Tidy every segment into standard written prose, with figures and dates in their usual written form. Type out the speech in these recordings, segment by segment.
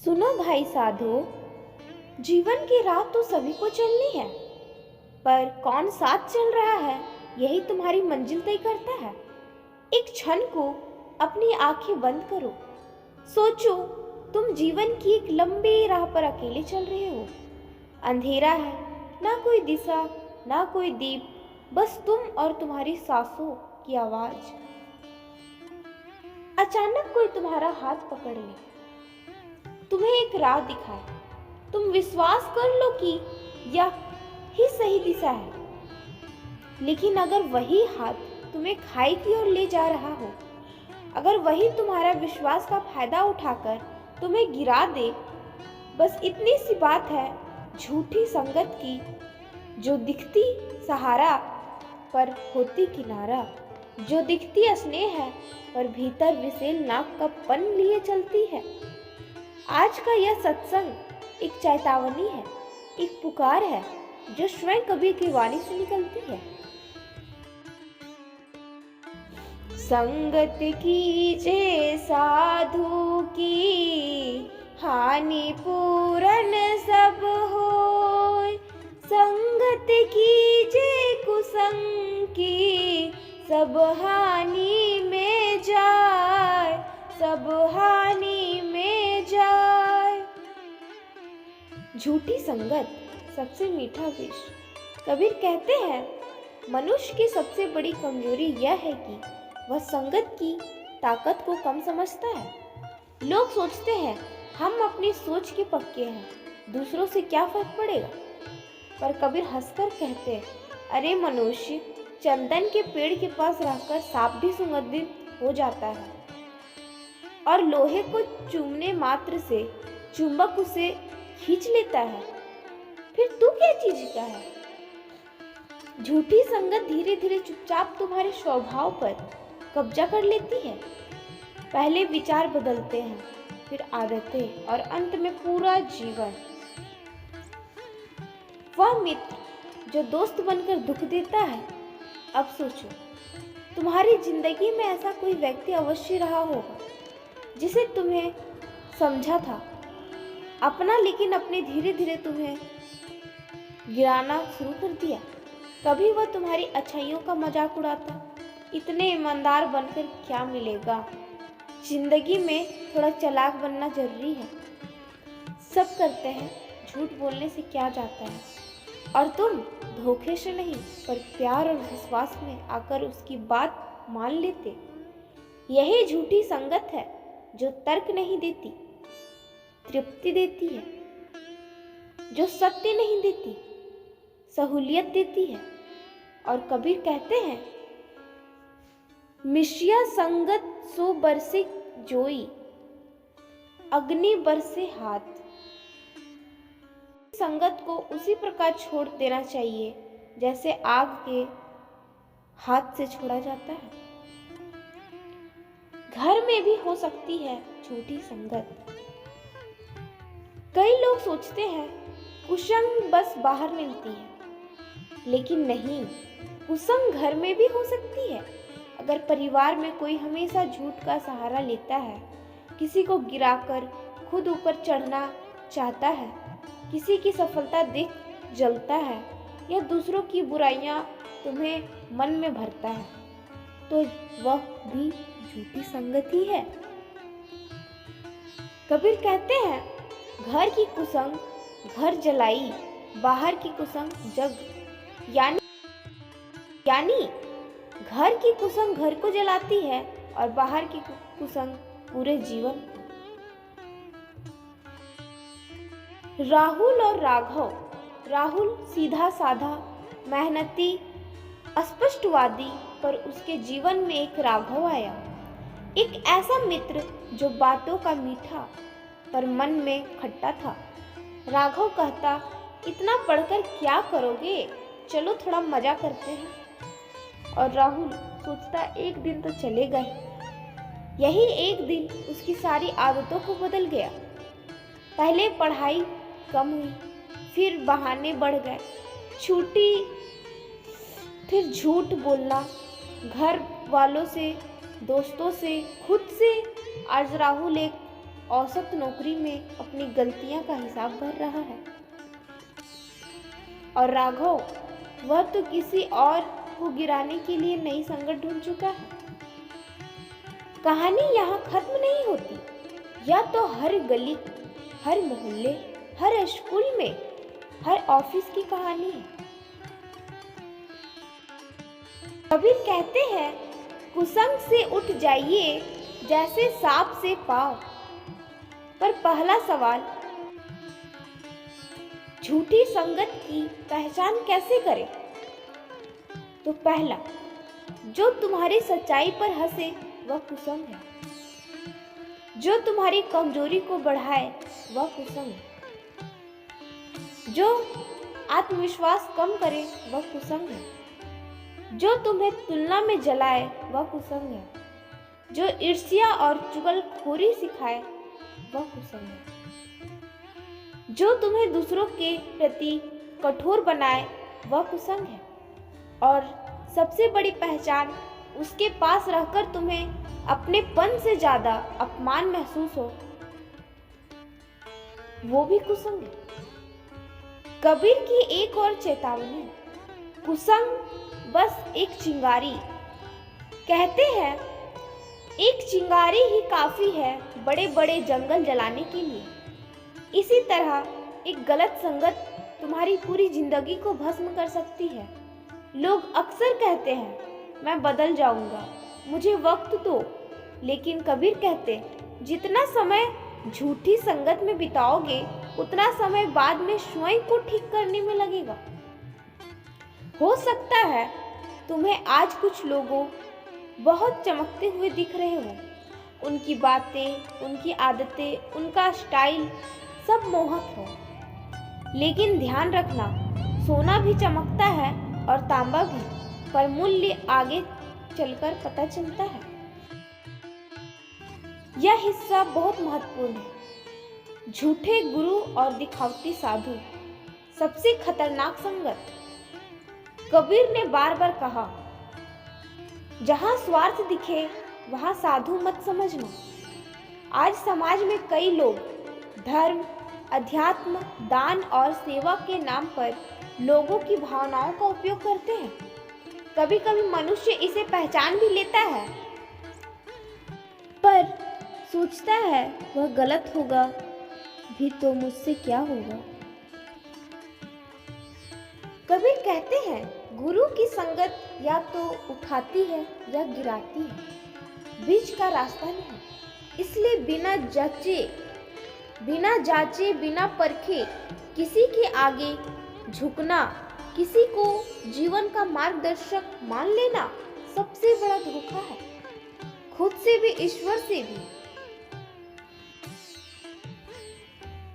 सुनो भाई साधु, जीवन की राह तो सभी को चलनी है, पर कौन साथ चल रहा है यही तुम्हारी मंजिल तय करता है। एक क्षण को अपनी आंखें बंद करो, सोचो तुम जीवन की एक लंबी राह पर अकेले चल रहे हो। अंधेरा है, ना कोई दिशा, ना कोई दीप, बस तुम और तुम्हारी सांसों की आवाज। अचानक कोई तुम्हारा हाथ पकड़ ले, तुम्हें एक राह दिखाए। तुम विश्वास कर लो कि यह ही सही दिशा है, लेकिन अगर वही हाथ तुम्हें खाई की ओर ले जा रहा हो, अगर वही तुम्हारा विश्वास का फायदा उठाकर तुम्हें गिरा दे, बस इतनी सी बात है झूठी संगत की, जो दिखती सहारा पर होती किनारा, जो दिखती स्नेह है पर भीतर विशेल नाक का पन लिए चलती है। आज का यह सत्संग एक चेतावनी है, एक पुकार है जो स्वयं कबीर की वाणी से निकलती है। संगत कीजे साधु की, हानि पूरन सब होय। संगत कीजे कुसंग की, सब हानि में जाय, सब हानि में जाय। झूठी संगत सबसे मीठा विष। कबीर कहते हैं, मनुष्य की सबसे बड़ी कमजोरी यह है कि वह संगत की ताकत को कम समझता है। लोग सोचते हैं हम अपनी सोच के पक्के हैं, दूसरों से क्या फर्क पड़ेगा। पर कबीर हंसकर कहते, अरे मनुष्य, चंदन के पेड़ के पास रहकर सांप भी सुगंधित हो जाता है, और लोहे को चूमने मात्र से चुंबक उसे खींच लेता है। फिर तू क्या चीज का है। झूठी संगत धीरे धीरे चुपचाप तुम्हारे स्वभाव पर कब्जा कर लेती है। पहले विचार बदलते हैं, फिर आदतें, और अंत में पूरा जीवन। वह मित्र जो दोस्त बनकर दुख देता है, अब सोचो तुम्हारी जिंदगी में ऐसा कोई व्यक्ति अवश्य रहा होगा जिसे तुम्हें समझा था अपना, लेकिन अपने धीरे धीरे तुम्हें गिराना शुरू कर दिया। कभी वह तुम्हारी अच्छाइयों का मजाक उड़ाता, इतने ईमानदार बनकर क्या मिलेगा। जिंदगी में थोड़ा चालाक बनना जरूरी है। सब करते हैं, झूठ बोलने से क्या जाता है। और तुम धोखे से नहीं, पर प्यार और विश्वास में आकर उसकी बात मान लेते। यही झूठी संगत है जो तर्क नहीं देती, तृप्ति देती है, जो सत्य नहीं देती, सहूलियत देती है। और कबीर कहते हैं, मिशिया संगत सो बरसे जोई, अग्नि बरसे हाथ। संगत को उसी प्रकार छोड़ देना चाहिए जैसे आग के हाथ से छोड़ा जाता है। घर में भी हो सकती है झूठी संगत। कई लोग सोचते हैं कुसंग बस बाहर मिलती है, लेकिन नहीं, कुसंग घर में भी हो सकती है। अगर परिवार में कोई हमेशा झूठ का सहारा लेता है, किसी को गिराकर खुद ऊपर चढ़ना चाहता है, किसी की सफलता देख जलता है, या दूसरों की बुराइयां तुम्हें मन में भरता है, तो वह भी झूठी संगत ही है। कबीर कहते हैं, घर की कुसंग घर जलाई, बाहर की कुसंग जग। यानी घर की कुसंग घर को जलाती है और बाहर की कुसंग पूरे जीवन। राहुल और राघव। राहुल सीधा साधा, मेहनती, अस्पष्टवादी, पर उसके जीवन में एक राघव आया, एक ऐसा मित्र जो बातों का मीठा पर मन में खट्टा था। राघव कहता, इतना पढ़कर क्या करोगे, चलो थोड़ा मजा करते हैं। और राहुल सोचता, एक दिन तो चलेगा ही। यही एक दिन उसकी सारी आदतों को बदल गया। पहले पढ़ाई कम हुई, फिर बहाने बढ़ गए, छुट्टी, फिर झूठ बोलना, घर वालों से, दोस्तों से, खुद से। आज राहुल एक औसत नौकरी में अपनी गलतियां का हिसाब भर रहा है। और राघव, वह तो किसी और को गिराने के लिए नई संगत ढूंढ चुका है। कहानी यहाँ खत्म नहीं होती। यह तो हर गली, हर मोहल्ले, हर स्कूल में, हर ऑफिस की कहानी है। कबीर कहते हैं, कुसंग से उठ जाइए जैसे सांप से पांव। पर पहला सवाल, झूठी संगत की पहचान कैसे करें? तो पहला, जो तुम्हारी सच्चाई पर हंसे वह कुसंग है। जो तुम्हारी कमजोरी को बढ़ाए वह कुसंग है। जो आत्मविश्वास कम करे वह कुसंग है। जो तुम्हें तुलना में जलाए वह कुसंग है। जो ईर्ष्या और चुगलखोरी सिखाए वह कुसंग है। जो तुम्हें दूसरों के प्रति कठोर बनाए वह कुसंग है। और सबसे बड़ी पहचान, उसके पास रहकर तुम्हें अपनेपन से ज्यादा अपमान महसूस हो, वो भी कुसंग है। कबीर की एक और चेतावनी, कुसंग बस एक चिंगारी। कहते हैं, एक चिंगारी ही काफी है बड़े बड़े जंगल जलाने के लिए। इसी तरह एक गलत संगत तुम्हारी पूरी जिंदगी को भस्म कर सकती है। लोग अक्सर कहते हैं, मैं बदल जाऊंगा, मुझे वक्त दो। लेकिन कबीर कहते, जितना समय झूठी संगत में बिताओगे उतना समय बाद में स्वयं को ठीक करने में लगेगा। हो सकता है तुम्हें आज कुछ लोगों बहुत चमकते हुए दिख रहे हो। उनकी बातें, उनकी आदतें, उनका स्टाइल सब मोहक हो। लेकिन ध्यान रखना, सोना भी चमकता है और तांबा भी, पर मूल्य आगे चलकर पता चलता है। यह हिस्सा बहुत महत्वपूर्ण है। झूठे गुरु और दिखावटी साधु, सबसे खतरनाक संगत। कबीर ने बार बार कहा, जहां स्वार्थ दिखे वहां साधु मत समझना। आज समाज में कई लोग धर्म, अध्यात्म, दान और सेवा के नाम पर लोगों की भावनाओं का उपयोग करते हैं। कभी कभी मनुष्य इसे पहचान भी लेता है, पर सोचता है वह गलत होगा भी तो मुझसे क्या होगा। कबीर कहते हैं, गुरु की संगत या तो उठाती है या गिराती है, बीच का रास्ता नहीं। इसलिए बिना जांचे, बिना परखे किसी के आगे झुकना, किसी को जीवन का मार्गदर्शक मान लेना सबसे बड़ा धोखा है, खुद से भी ईश्वर से भी।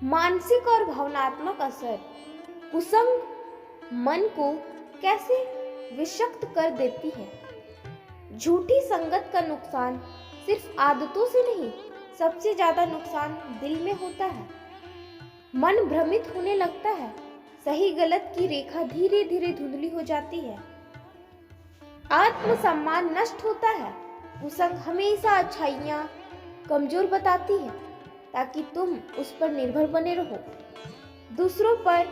मानसिक और भावनात्मक असर, कुसंग मन को कैसे विषक्त कर देती है। झूठी संगत का नुकसान सिर्फ आदतों से नहीं, सबसे ज्यादा नुकसान दिल में होता है। मन भ्रमित होने लगता है, सही गलत की रेखा धीरे धीरे धुंधली हो जाती है, आत्मसम्मान नष्ट होता है। कुसंग हमेशा अच्छाइयाँ कमजोर बताती है ताकि तुम उस पर निर्भर बने रहो। दूसरों पर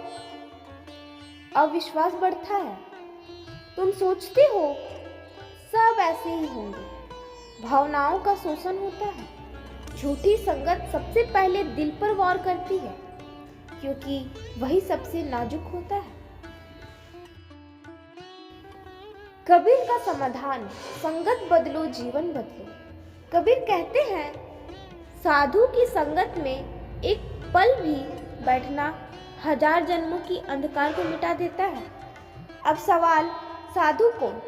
अविश्वास बढ़ता है, तुम सोचते हो सब ऐसे ही होंगे। भावनाओं का शोषण होता है। झूठी संगत सबसे पहले दिल पर वार करती है, क्योंकि वही सबसे नाजुक होता है। कबीर का समाधान, संगत बदलो जीवन बदलो। कबीर कहते हैं, साधु की संगत में एक पल भी बैठना 1000 जन्मों की अंधकार को मिटा देता है। अब सवाल, साधु कौन?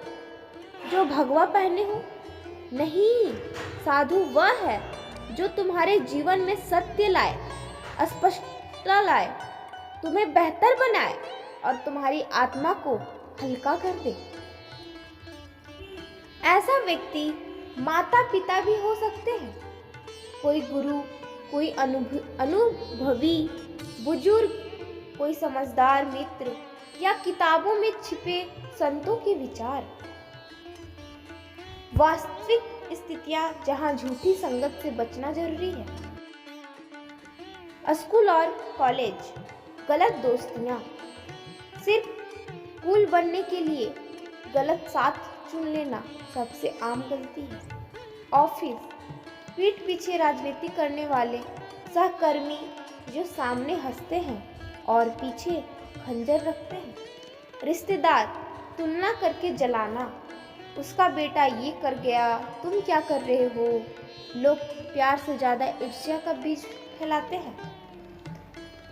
जो भगवा पहने हो? नहीं, साधु वह है जो तुम्हारे जीवन में सत्य लाए, स्पष्टता लाए, तुम्हें बेहतर बनाए और तुम्हारी आत्मा को हल्का कर दे। ऐसा व्यक्ति माता पिता भी हो सकते हैं, कोई गुरु, कोई अनुभवी बुजुर्ग, कोई समझदार मित्र या किताबों में छिपे संतों के विचार। वास्तविक स्थितियां जहां झूठी संगत से बचना जरूरी है। स्कूल और कॉलेज, गलत दोस्तियाँ, सिर्फ कूल बनने के लिए गलत साथ चुन लेना सबसे आम गलती है। ऑफिस, पीठ पीछे राजनीति करने वाले सहकर्मी जो सामने हंसते हैं और पीछे खंजर रखते हैं। रिश्तेदार, तुलना करके जलाना, उसका बेटा ये कर गया, तुम क्या कर रहे हो। लोग प्यार से ज़्यादा ईर्ष्या का बीज फैलाते हैं।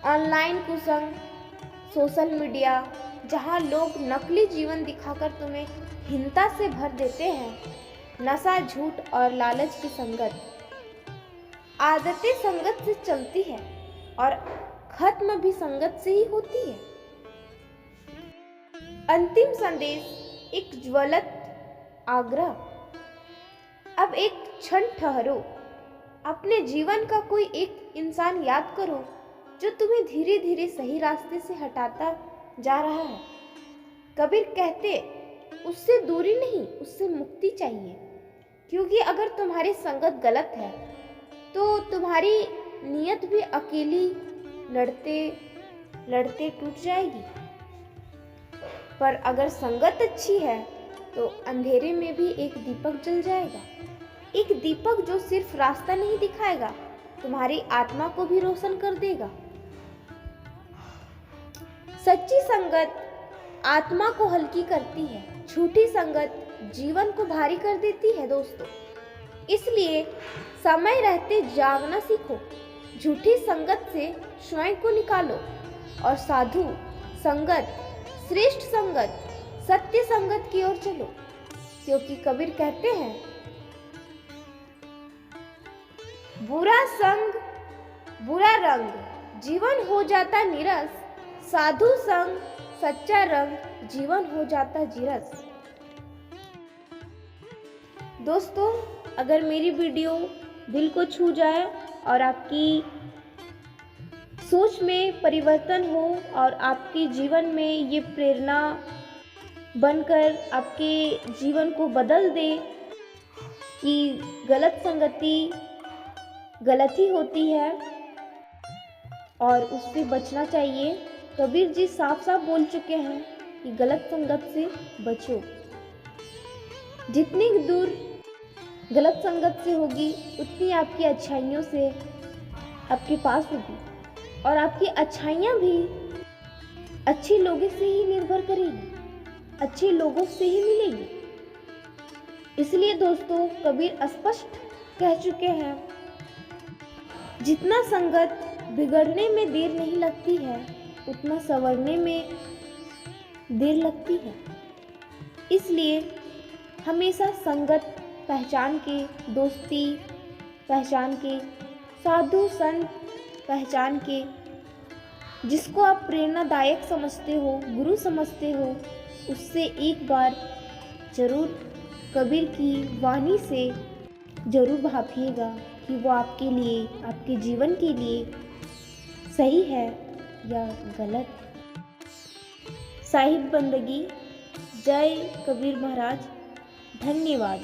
ऑनलाइन कुसंग, सोशल मीडिया, जहाँ लोग नकली जीवन दिखाकर तुम्हें हीनता से भर देते हैं। नशा, झूठ और लालच की संगत, आदतें संगत से चलती है और खत्म भी संगत से ही होती है। अंतिम संदेश, एक ज्वलंत आग्रह। अब एक क्षण ठहरो, अपने जीवन का कोई एक इंसान याद करो जो तुम्हें धीरे धीरे सही रास्ते से हटाता जा रहा है। कबीर कहते, उससे दूरी नहीं, उससे मुक्ति चाहिए। क्योंकि अगर तुम्हारी संगत गलत है तो तुम्हारी नीयत भी अकेली लड़ते लड़ते टूट जाएगी। पर अगर संगत अच्छी है तो अंधेरे में भी एक दीपक जल जाएगा। एक दीपक जो सिर्फ रास्ता नहीं दिखाएगा, तुम्हारी आत्मा को भी रोशन कर देगा। सच्ची संगत आत्मा को हल्की करती है, झूठी संगत जीवन को भारी कर देती है दोस्तों। इसलिए समय रहते जागना सीखो, झूठी संगत से स्वयं को निकालो और साधु संगत, श्रेष्ठ संगत, सत्य संगत की ओर चलो। क्योंकि कबीर कहते हैं, बुरा संग बुरा रंग, जीवन हो जाता नीरस। साधु संग सच्चा रंग, जीवन हो जाता जीरस। दोस्तों, अगर मेरी वीडियो दिल को छू जाए और आपकी सोच में परिवर्तन हो और आपके जीवन में ये प्रेरणा बनकर आपके जीवन को बदल दे कि गलत संगति गलत ही होती है और उससे बचना चाहिए। कबीर जी साफ साफ बोल चुके हैं कि गलत संगत से बचो। जितनी दूर गलत संगत से होगी उतनी आपकी अच्छाइयों से आपके पास होगी और आपकी अच्छाइयाँ भी अच्छे लोगों से ही निर्भर करेगी, अच्छे लोगों से ही मिलेगी। इसलिए दोस्तों, कबीर स्पष्ट कह चुके हैं, जितना संगत बिगड़ने में देर नहीं लगती है उतना संवरने में देर लगती है। इसलिए हमेशा संगत पहचान के, दोस्ती पहचान के, साधु संत पहचान के, जिसको आप प्रेरणादायक समझते हो, गुरु समझते हो, उससे एक बार जरूर कबीर की वाणी से जरूर भापिएगा कि वो आपके लिए, आपके जीवन के लिए सही है या गलत। साहिब बंदगी। जय कबीर महाराज। धन्यवाद।